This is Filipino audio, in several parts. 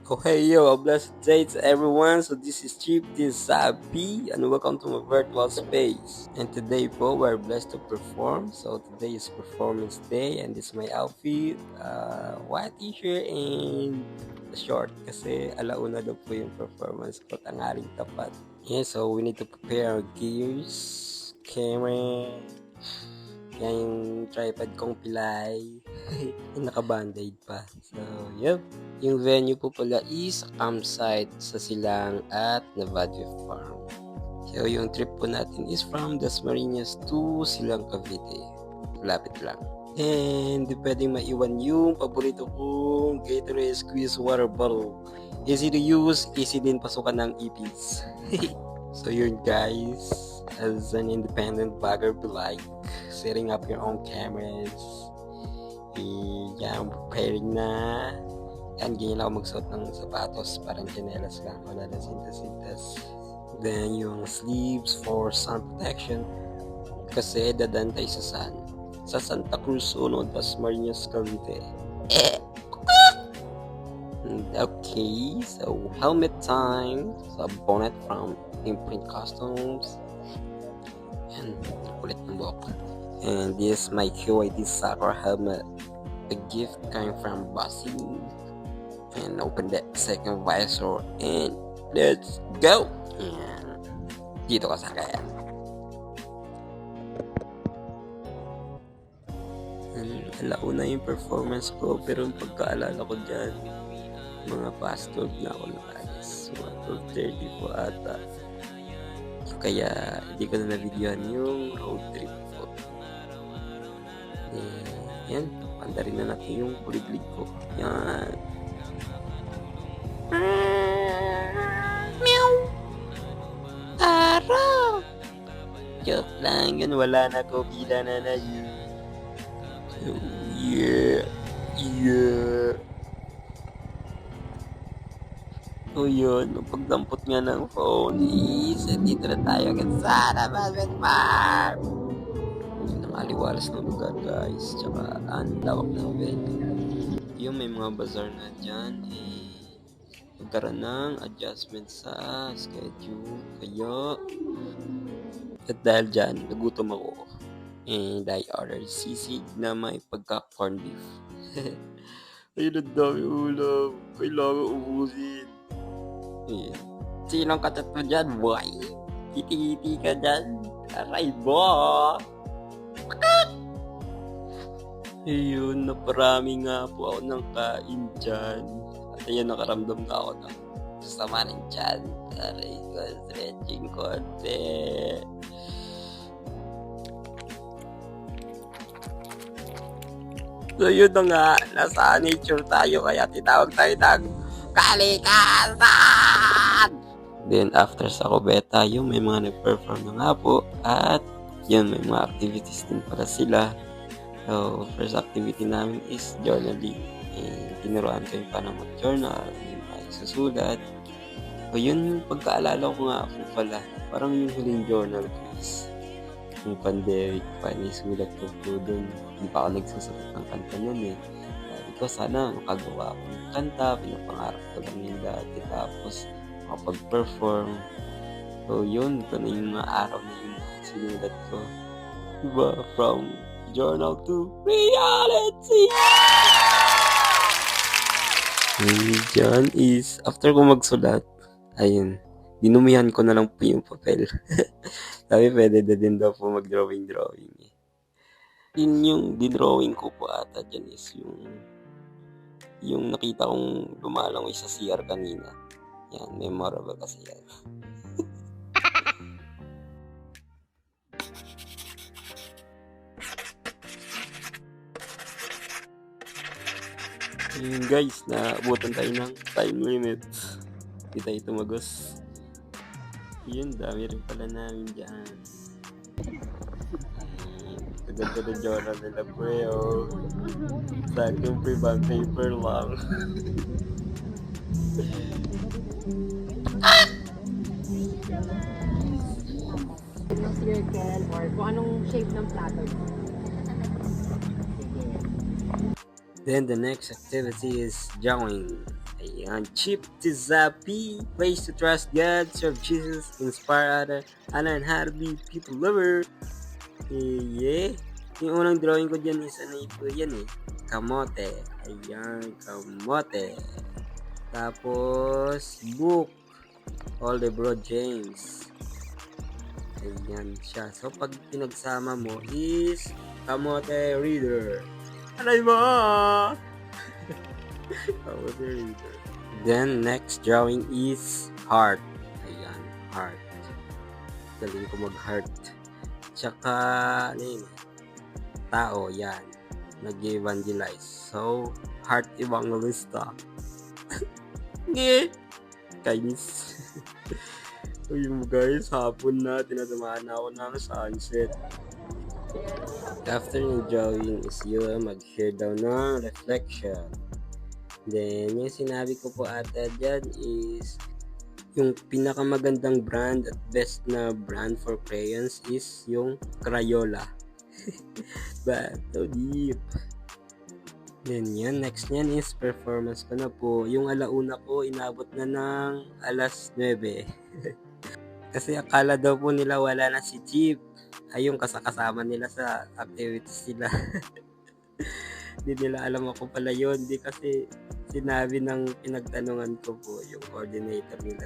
Oh hey yo, a blessed day to everyone. So this is Chief, this is Sabi, and welcome to my virtual space. And today po, we're blessed to perform. So today is performance day, and this is my outfit. White t-shirt and a short kasi alauna daw po yung performance ko, tanghaling tapat. Yeah, so we need to prepare our gears, camera, yan yung tripod kong pilay. Naka-band-aid pa. So, yep. Yung venue po pala is campsite sa Silang at Navajo Farm. So, yung trip po natin is from Dasmariñas to Silang, Cavite. Lapit lang. And di pwedeng maiwan yung paborito kong Gatorade Squeeze Water Bottle. Easy to use, easy din pasukan ng ipis. So yun guys, as an independent vlogger be like setting up your own cameras. Yan, preparing na. Yan, ganyan lang ako magsuot ng sapatos, parang chinelas lang, wala na sintas-sintas. Then yung sleeves for sun protection kasi dadaan tayo sa Santa Cruz Uno, Dasmariñas, Cavite. Okay, so helmet time, so bonnet from Imprint Customs, and kulit ng buhok. And this is my QID soccer helmet, a gift coming from Bossy. And open the second visor and let's go. And dito ka sa akin. Alauna yung performance ko, pero yung pagkaalala ko dyan, mga past 12 na ako nakalis. Mga 12:30 po ata. Kaya hindi ko na na-videohan yung road trip ko. Yan, pandarin na natin yung kuliglig ko. Yan. Meow! Araw! Joke lang yun, wala na ko, bila na na yun. So, yeah. So yun, nung pagdampot nga ng phone is, dito na tayo agad sa Navajo Farm. Yun ang aliwalas ng lugar guys, tsaka ang lawak ng venue. Yung may mga bazaar na dyan, magkaroon ng adjustment sa schedule. Kaya, at dahil dyan, nagutom ako. And I ordered sisig na may pagka-corn beef. Ayun, ang dami ulam. Kailangan ubusin. Sinong katat mo dyan, boy? Kiti-kiti ka dyan. Aray mo! Ayun, naparami nga po ako ng kain dyan. At ayun, nakaramdam na ako ng kasama rin dyan. Aray ko, stretching konti. So yun na nga, nasa nature tayo kaya tinawag tayo ng kalikasan! Then after sa kubeta, yung may mga nag-perform na nga po at yun may mga activities din para sila. So first activity namin is journaling. Tinuruan ko yung paano mag-journal, yung susulat. So yun, pagkaalala ko nga po pala, parang yung huling journal ko is yung pandemic pa, nisulat ko po dun. Hindi pa ako nagsusulat ng kanta nun Sabi ko sana makagawa ako ng kanta, pinapangarap ko lang yung dati, tapos makapag-perform. So yun, ito na yung mga araw na yung sinulat ko. Diba? From journal to reality! And dyan is, after ko magsulat, ayun, dinumihan ko na lang po yung papel. Sabi pwede na din daw po mag-drawing. Yun yung dinrawing ko po ata dyan is yung nakita kong lumalangoy sa CR kanina. Yan, memorable kasi yan. Ayun guys, naabutan tayo ng time limit. Hindi tayo tumagos. Yun, dami rin pala namin dyan. Ganda na journal nila pre, sa akin pre, bond paper lang. Ng circle or kung anong shape ng plato. Then the next activity is drawing. Ayan. Ayan, Chip Tizapi, ways to trust God, serve Jesus, inspire other, and how to be people lover. Yeah. Yung unang drawing ko dyan is ano po yan eh. Kamote. Ayan, kamote. Tapos, book. All the Bro James. Ayan siya. So, pag pinagsama mo is kamote reader. Alay mo! Kamote reader. Then, next drawing is heart. Ayan, heart. Galing ko mag-heart. Tsaka, ano yun? Tao, yan. Nag-evangelize. So, heart evangelista. Nge! Kainis. Uy mo guys, hapon na. Tinatamaan na ako ng sunset. After ng drawing is yun, mag-share daw ng reflection. Then, yung sinabi ko po ata dyan is yung pinakamagandang brand at best na brand for crayons is yung Crayola. But, so deep. Then yan, next nyan is performance ko na po. Yung alauna ko, inabot na ng alas 9. Kasi akala daw po nila wala na si Chip. Ay yung kasama nila sa activities nila. Hindi nila alam ako pala yun. Hindi kasi sinabi ng pinagtanungan ko po yung coordinator nila.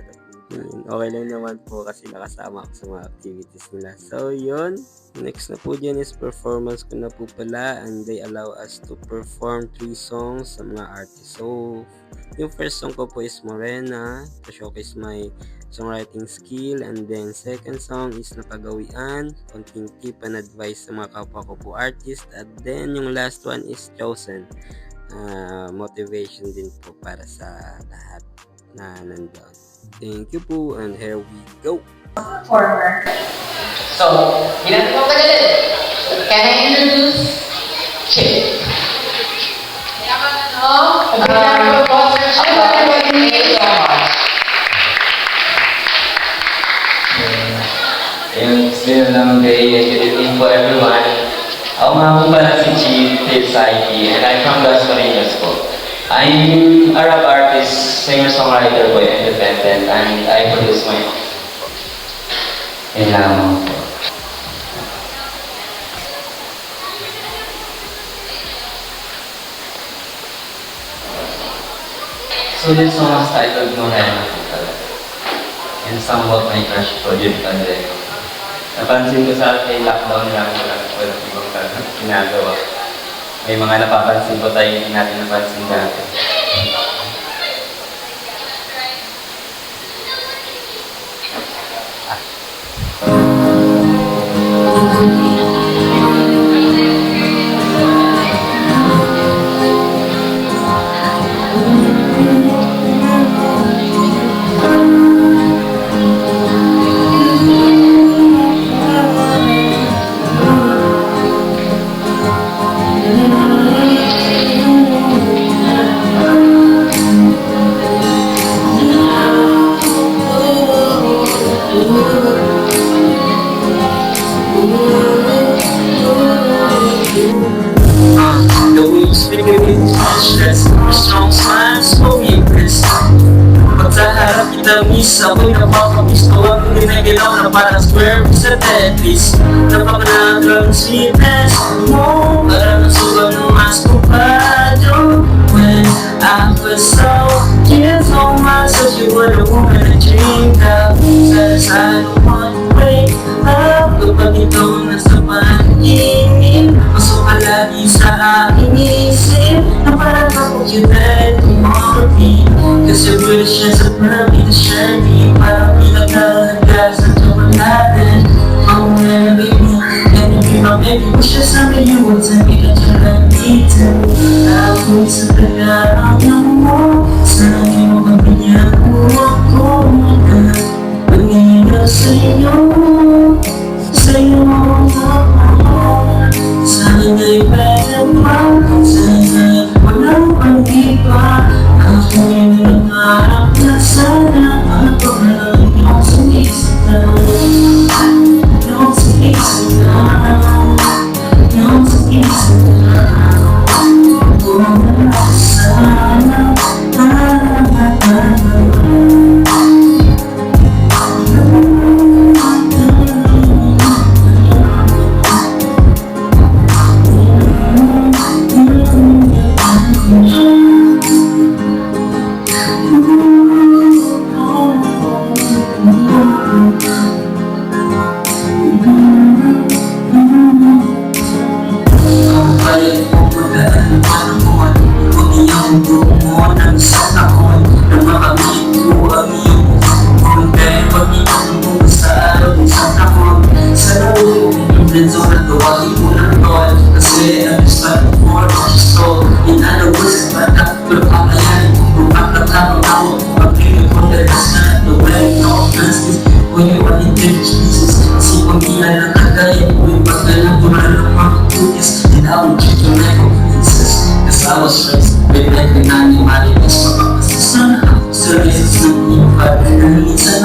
Okay lang naman po kasi nakasama ako sa mga activities nila. So, yun. Next na po dyan is performance ko na po pala and they allow us to perform 3 songs sa mga artists. So, yung first song ko po is Morena to showcase my songwriting skill, and then second song is Napagawian, konting tip and advice sa mga kapwa ko po artist, at then yung last one is Chosen, motivation din po para sa lahat na nandun. Thank you po, and here we go. Performer. So, ginagawa ko tagalin. Can I introduce Chip? It's been a long day and good evening for everyone. Ako nga po pala si Chief Tizapi and I'm from Gospel Radio School. I'm a rap artist, singer-songwriter po, independent, and I produce my own. Yun lamang po. So this song was titled Morena po talaga. And somewhat my crush po yun kasi napansin ko sa atin, lockdown lang ko lang po ibang ginagawa. May mga napapansin po tayo hindi natin napansin dati. Pagkaharap kita miss, ako'y napapamisto ang ginagalaw na parang square sa Tetris. Napakalagang sweetness mo, parang nasugang ng mas kupado. When I was so years old, myself, you were the woman I dreamed of. Says I don't want to wake up, kapag ikaw nasa panaginip, pasok ka lagi sa aking isip, na parang ako you died for me. Cause your wishes are perfect to share me, parang pinagkahanda sa joke natin. Oh baby, can you be my baby? Wish you something you would tell me that you love me too. Ako sa pag-aaral mo, sana di mo kabigyan mo ako na pag-iigal sa'yo, sa'yo naman. Sana'y pwede mo, sana walang pag-iba. Ako'y nangarap na sana ako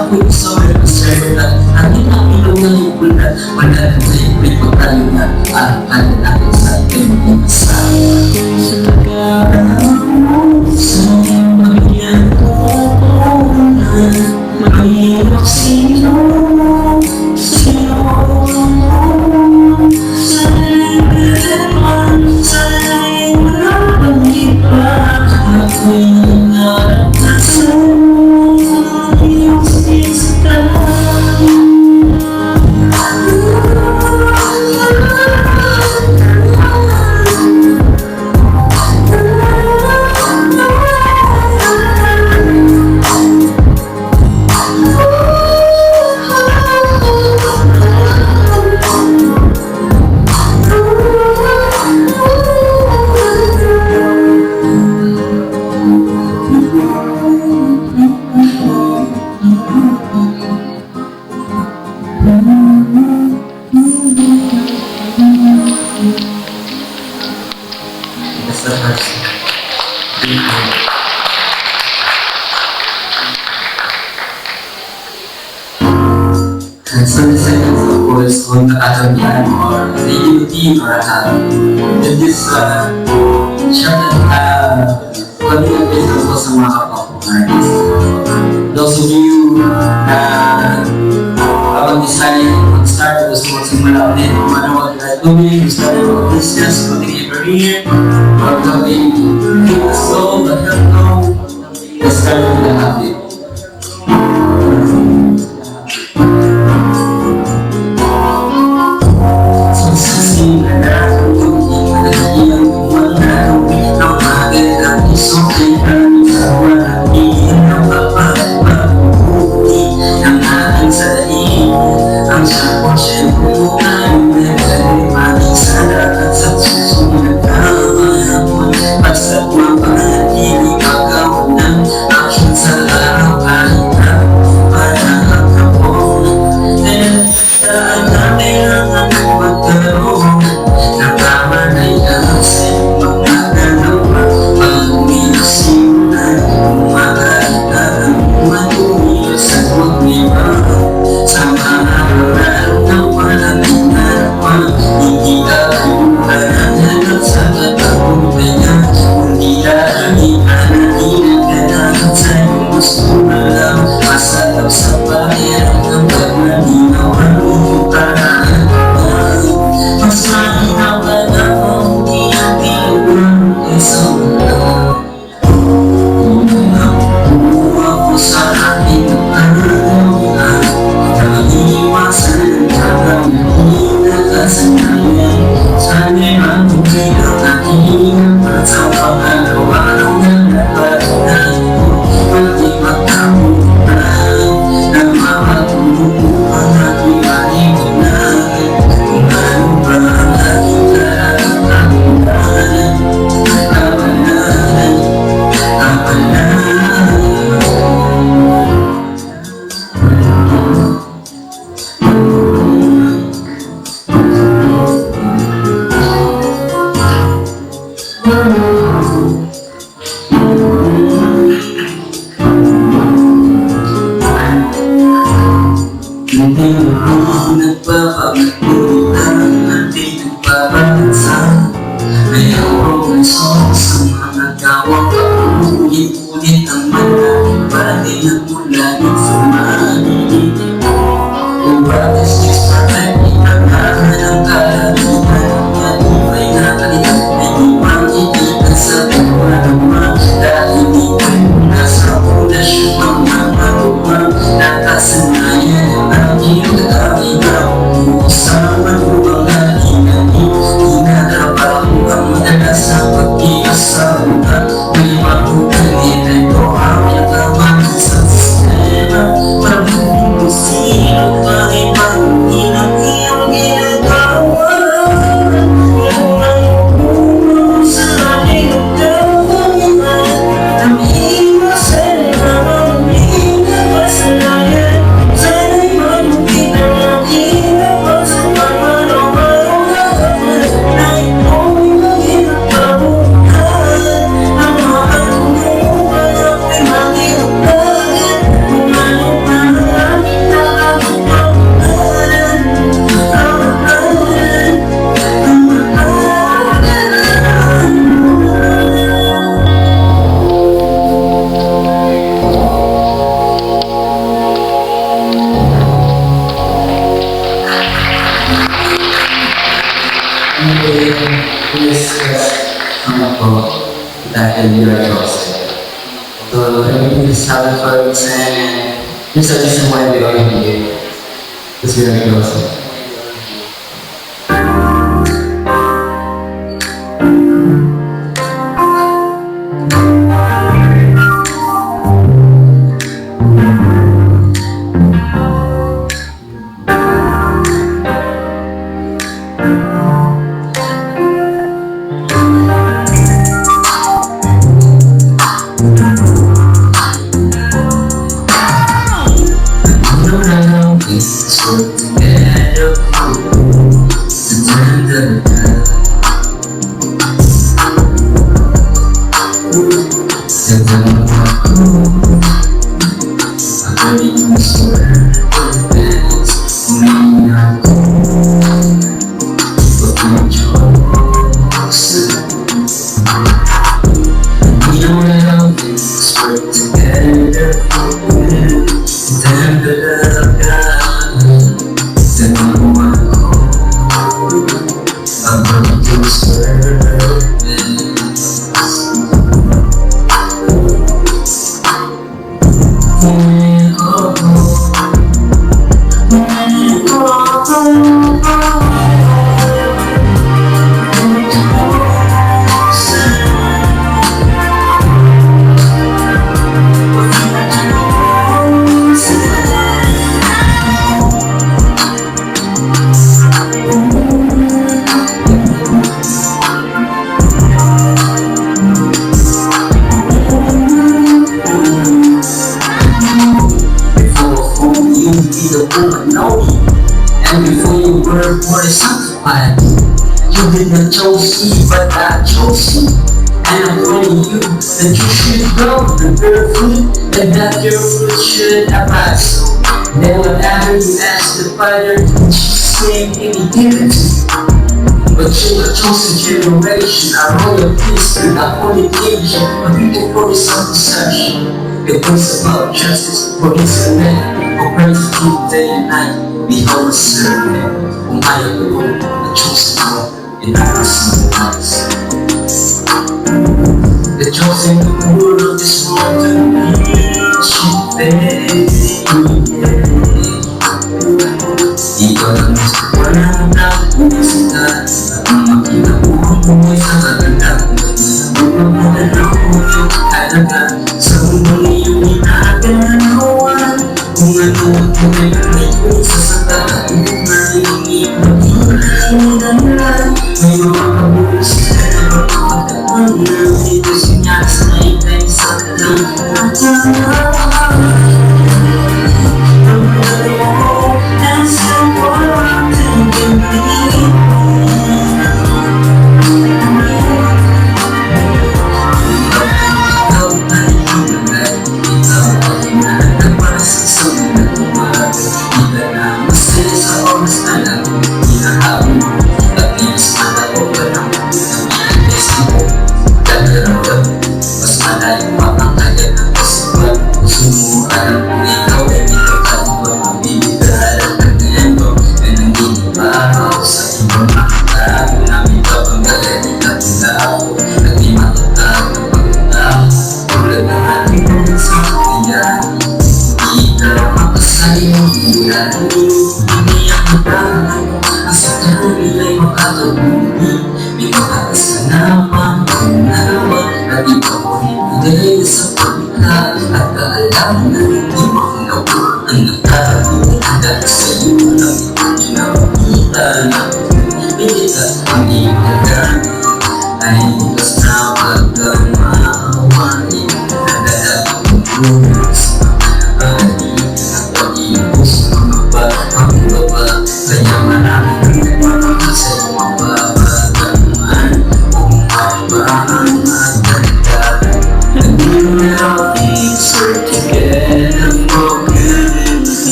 ako'y sorry sir. At inapilaw na yung ulan. Wala na sa'yo, may pagkalo na. Arapan natin sa ating masaya. Sa pagkaraan mo, sa'yo magyan ko na. Mahirap sino, sino mo. Sa'yo'y pinaman, sa'yo'y marapang iba. Ako'y nangarap na sa'yo, iyong sinta. And some seconds, of course, on the Atamian or the UT or in this chapter, continuing ko sa mga kapapong artists. Those of you na habang design, mag-start, gusto magsimula ulit, kung ano what you are doing, gusto rin business, continuing your career, or going to the soul, but help know, let's start with the habit. Sa and you are trusted. So everything is happening for a reason, and there's a reason why we are here. Because we are trusted. And before you were more sanctified, you did not chose me, but I chose you. And I'm telling you that you should go and bear fruit, and that your fruit should arise. Then whatever you ask the Father in Jesus' name, He will give it to you. But you are a chosen generation, a royal priesthood, a holy nation, a people for His own possession. The voice about justice for His command, for praise to keep day and night. Behold a servant, whom I am the Lord, the chosen one, and I will see the lights. The chosen rule of this world to reach you, baby. Ikaw lang gusto ko lang na pumisita, at ang makinabuhan mo ay sa kaganda. Buwan mo na lang mo yung halaga, sa mundong iyong inaganawan. Kung ano ang tunay na ngayon sa sandata, kung narinig mag-iingan, may mga kabulos ka na magpapagdaan na dito sinyas na ikay sa kalang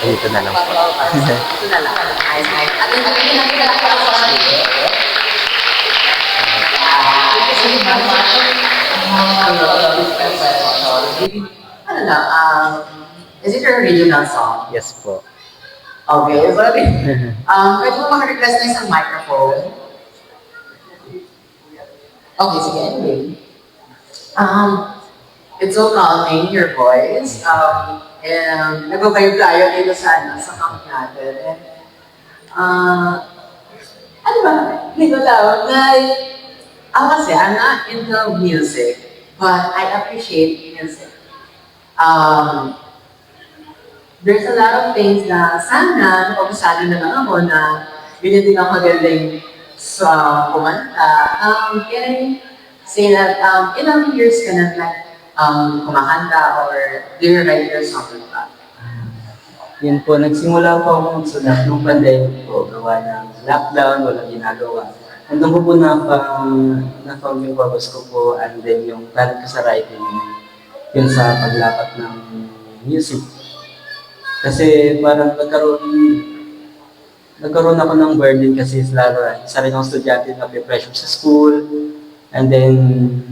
Dito na lang po. Ito na lang. Nice, nice. At yung nakita ko lang sa kanila. Ano lang, is it your original song? Yes po. Okay, sorry. Pwede mo maka-request na isang microphone? Okay, sige, anyway. It's so calming, your voice. And nag-vibe tayo dito sa camp natin. And, ano ba? Hindi ko tawag na, ako kasi, I'm not into music, but I appreciate music. There's a lot of things na sana, napag-usali na lang ako na binigyan ako magaling sa kumanta. Can I say that ilang years ka na kumakanta or do you write your song like that? Yun po, nagsimula po ako magsulat nung pandemic po, gawa ng lockdown, walang ginagawa. Nandun ko po na-found yung purpose ko po and then yung talent ko sa writing, yun sa paglapat ng music. Kasi parang nagkaroon ako ng burden kasi lalo, isa rin akong estudyante na pressure sa school. And then,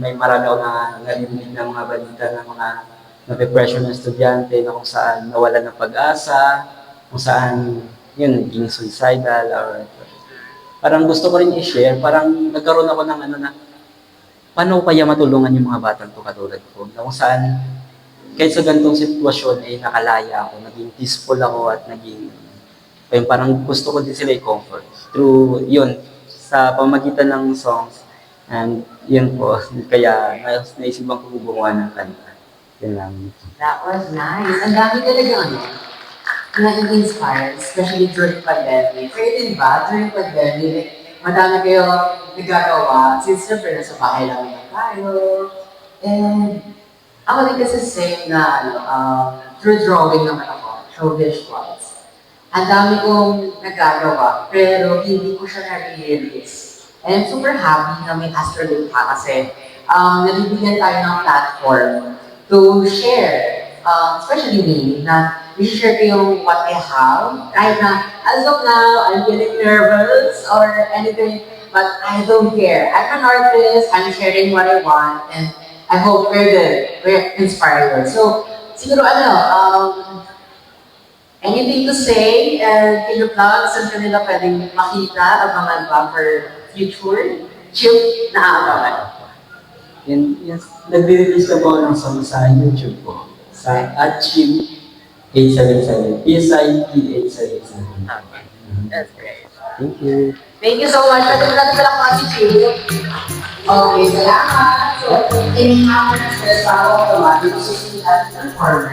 may marami ako na narinig ng mga balita ng mga nape-pressure ng estudyante na kung saan nawalan ng pag-asa, kung saan, yun, naging suicidal, or parang gusto ko rin i-share, parang nagkaroon ako ng ano na, paano kaya matulungan yung mga batang to katulad ko, na kung saan, kahit sa ganitong sitwasyon, eh, nakalaya ako, naging peaceful ako at naging, ayun, parang gusto ko din sila i-comfort. Through, yun, sa pamagitan ng songs, and yun po, kaya naisipan ko gumawa ng kanta. Yun lang. That was nice. Ang dami talaga na-inspire, especially during pandemic. Kayo din ba, during pandemic, madami kayo nagagawa, since syempre nasa bahay lang naman tayo. And ako din kasi same na, through drawing naman ako, through visuals. Ang dami kong nagagawa, pero hindi ko siya na-release. And I'm super happy na may Astrolink pa kasi nabibigyan tayo ng platform to share, especially me, na i-share ko yung what I have. Kahit na, as of now, I'm feeling nervous or anything, but I don't care. I'm an artist, I'm sharing what I want, and I hope we're inspired. So, siguro anything to say, and in the plug, saan kanila pwedeng makita, abangan ba for future, chill na abangan. Yun, nagre-release na po ng song sa YouTube po, sa @chip877, PSIP877. Okay, that's great. Thank you. Thank you so much. Pwede natin pala si Chip. Okay, salamat. So, in-hammer na sa tao, dito sa performer.